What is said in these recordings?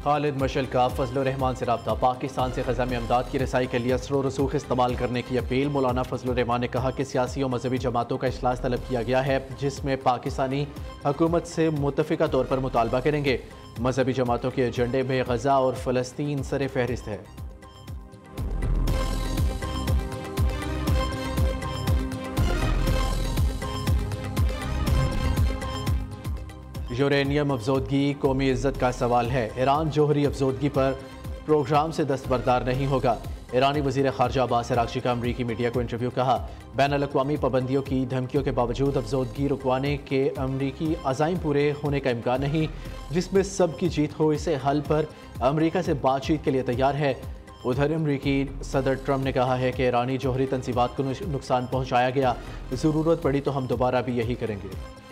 खालिद मशल का फजल रहमान से रब्ता। पाकिस्तान से ग़ज़ा में अमदाद की रसाई के लिए असर रसूख इस्तेमाल करने की अपील। मौलाना फजल रहमान ने कहा कि सियासी और मजहबी जमातों का इजलास तलब किया गया है, जिसमें पाकिस्तानी हुकूमत से मुत्तफ़िका तौर पर मुतालबा करेंगे। मजहबी जमातों के एजेंडे में ग़ज़ा और फ़लस्तीन सर फहरिस्त है। यूरेनियम अफजोदगी कौमी इज्जत का सवाल है। ईरान जौहरी अफजोदगी पर प्रोग्राम से दस्तबरदार नहीं होगा। ईरानी वज़ीर ख़ारजा अब्बास अराग़ची का अमरीकी मीडिया को इंटरव्यू। कहा, बैनुल-अक़वामी पाबंदियों की धमकियों के बावजूद अफजोदगी रुकवाने के अमरीकी अज़ाइम पूरे होने का इम्कान नहीं। जिसमें सबकी जीत हो, इसे हल पर अमरीका से बातचीत के लिए तैयार है। उधर अमरीकी सदर ट्रंप ने कहा है कि ईरानी जौहरी तंजीबात को नुकसान पहुँचाया गया, ज़रूरत पड़ी तो हम दोबारा भी यही करेंगे।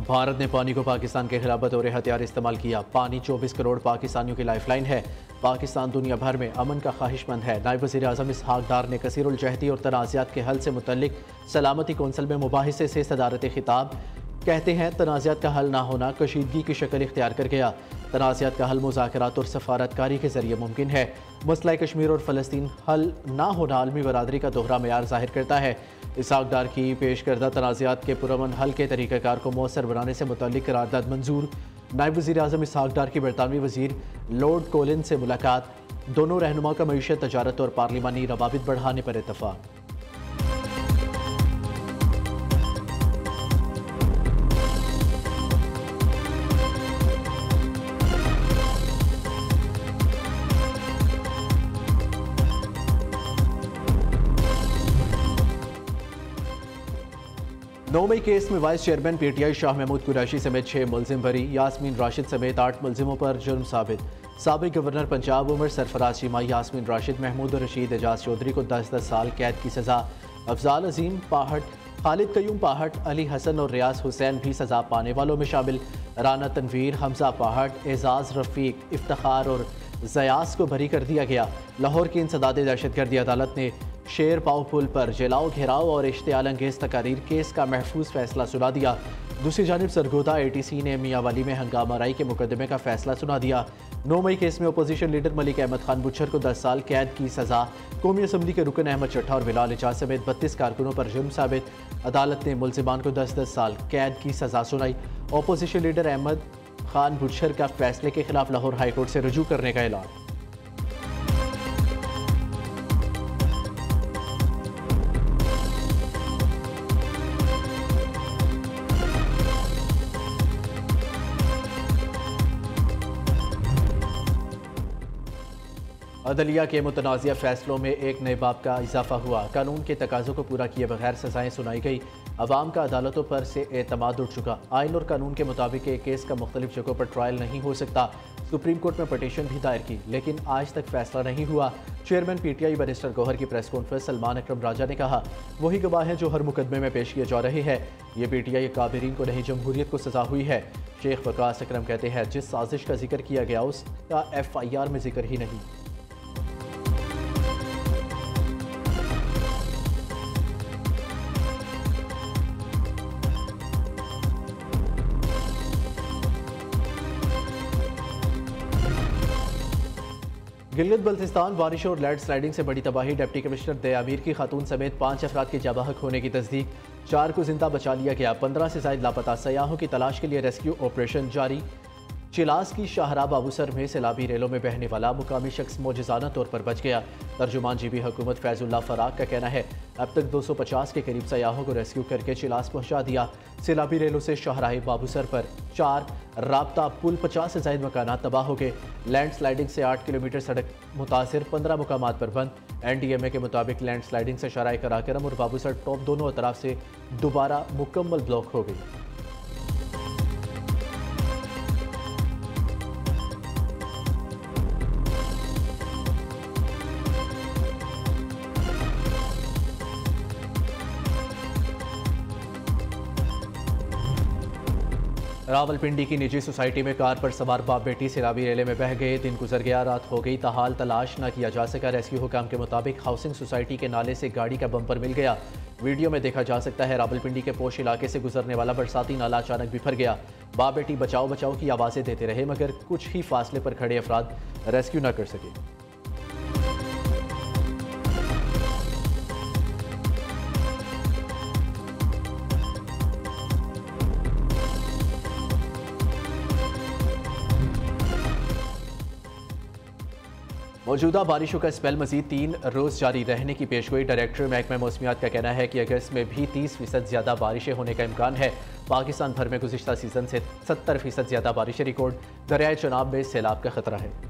भारत ने पानी को पाकिस्तान के खिलाफ बतौर हथियार इस्तेमाल किया। पानी 24 करोड़ पाकिस्तानियों की लाइफलाइन है। पाकिस्तान दुनिया भर में अमन का ख्वाहिशमंद है। नायब वज़ीर आज़म इसहाक डार ने कसीरुल जहदी और तनाज़ात के हल से मुतल्लिक सलामती कौंसिल में मुबाहिसे से सदारत खिताब। कहते हैं, तनाज़ात का हल ना होना कशीदगी की शक्ल इख्तियार कर गया। तनाज़ात का हल मुज़ाकरात और सफारतकारी के जरिए मुमकिन है। मसला कश्मीर और फ़लस्तीन हल ना होना आलमी बरादरी का दोहरा मेयार ज़ाहिर करता है। इसहाक डार की पेश करदा तनाज़ात के पुरअमन हल के तरीक़ाकार को मौसर बनाने से मुतल्लिक करारदाद मंजूर। नायब वज़ीर आज़म इसहाक डार की बरतानवी वज़ीर लॉर्ड कोलिन से मुलाकात। दोनों रहनुमा का मईशत, तजारत और पार्लिमानी रवाबित बढ़ाने पर इत्तफ़ाक़। नौ मई केस में vice chairman PTI Shah Mahmood Qureshi समेत 6 मुलजिम बरी। यास्मीन राशिद समेत 8 मुलजिमों पर जुर्म साबित। साबिक गवर्नर पंजाब उमर सरफराज चीमा, यास्मीन राशिद, महमूद रशीद, एजाज चौधरी को 10-10 साल कैद की सज़ा। अफजाल अजीम पाहट, खालिद कयूम पाहट, अली हसन और रियाज हुसैन भी सज़ा पाने वालों में शामिल। राना तनवीर, हमजा पाहट, एजाज रफ़ीक, इफ्तार और जयास को बरी कर दिया गया। लाहौर की इंसदाद दहशतगर्दी अदालत ने शेर पाव पुल पर जलाओ, घेराव और इश्तियाल अंगेज तकारीर केस का महफूज फैसला सुना दिया। दूसरी जानिब सरगोदा ATC ने मियांवाली में हंगामा राई के मुकदमे का फैसला सुना दिया। 9 मई केस में अपोजिशन लीडर मलिक अहमद खान बुच्छर को 10 साल कैद की सज़ा। कौमी असम्बली के रुकन अहमद चट्ठा और बिलाल एजाज समेत 32 कारकुनों पर जुर्म साबित। अदालत ने मुलजिमान को 10-10 साल कैद की सज़ा सुनाई। अपोजिशन लीडर अहमद खान बुच्छर का फैसले के खिलाफ लाहौर हाईकोर्ट से रुजू करने का ऐलान। अदलिया के मुतनाज़िया फैसलों में एक नए बाब का इजाफा हुआ। कानून के तकाज़ों को पूरा किए बगैर सज़ाएँ सुनाई गई। अवाम का अदालतों पर से एतमाद उठ चुका। आइन और कानून के मुताबिक एक केस का मुख्तलिफ जगहों पर ट्रायल नहीं हो सकता। सुप्रीम कोर्ट में पटिशन भी दायर की, लेकिन आज तक फैसला नहीं हुआ। चेयरमैन PTI बैरिस्टर गौहर की प्रेस कॉन्फ्रेंस। सलमान अकरम राजा ने कहा, वही गवाह हैं जो हर मुकदमे में पेश किए जा रहे हैं। ये PTI काबिरीन को नहीं, जमहूरियत को सज़ा हुई है। शेख वकास अकरम कहते हैं, जिस साजिश का जिक्र किया गया उसका FIR में जिक्र ही नहीं। गिलगित बल्तिस्तान बारिश और लैंड स्लाइडिंग से बड़ी तबाही। डिप्टी कमिश्नर दयामीर की खातून समेत 5 अफराद के जाबाहक होने की तस्दीक। 4 को जिंदा बचा लिया गया। 15 से ज़ायद लापता। सयाहों की तलाश के लिए रेस्क्यू ऑपरेशन जारी। चिलास की शाहरा बाबूसर में सैलाबी रेलों में बहने वाला मुकामी शख्स मौजज़ाना तौर पर बच गया। तर्जुमान GB हुकूमत फैजुल्ला फराग का कहना है, अब तक 250 के करीब सयाहों को रेस्क्यू करके चिलास पहुंचा दिया। सैलाबी रेलों से शाहराह बाबूसर पर 4 राब्ता पुल, 50 से ज़ायद मकानात तबाह हो गए। लैंड स्लाइडिंग से 8 किलोमीटर सड़क मुतासिर, 15 मुकामात पर बंद। NDMA के मुताबिक लैंड स्लाइडिंग से शाहराह कराकरम और बाबूसर टॉप दोनों अतराफ से दोबारा मुकम्मल ब्लॉक हो गई। रावलपिंडी की निजी सोसाइटी में कार पर सवार बाप बेटी सैलाबी रेले में बह गए। दिन गुजर गया, रात हो गई, ताहाल तलाश न किया जा सका। रेस्क्यू हुकाम के मुताबिक हाउसिंग सोसाइटी के नाले से गाड़ी का बम्पर मिल गया। वीडियो में देखा जा सकता है रावलपिंडी के पोश इलाके से गुजरने वाला बरसाती नाला अचानक बिफर गया। बाप बेटी बचाओ बचाओ की आवाज़ें देते रहे मगर कुछ ही फासले पर खड़े अफराद रेस्क्यू न कर सके। मौजूदा बारिशों का स्पेल मजीद 3 रोज़ जारी रहने की पेशगोई। डायरेक्टर महकमा मौसमियात का कहना है कि अगस्त में भी 30% ज़्यादा बारिशें होने का इम्कान है। पाकिस्तान भर में गुज़िश्ता सीज़न से 70% ज़्यादा बारिशें रिकॉर्ड। दरियाए चनाब में सैलाब का खतरा है।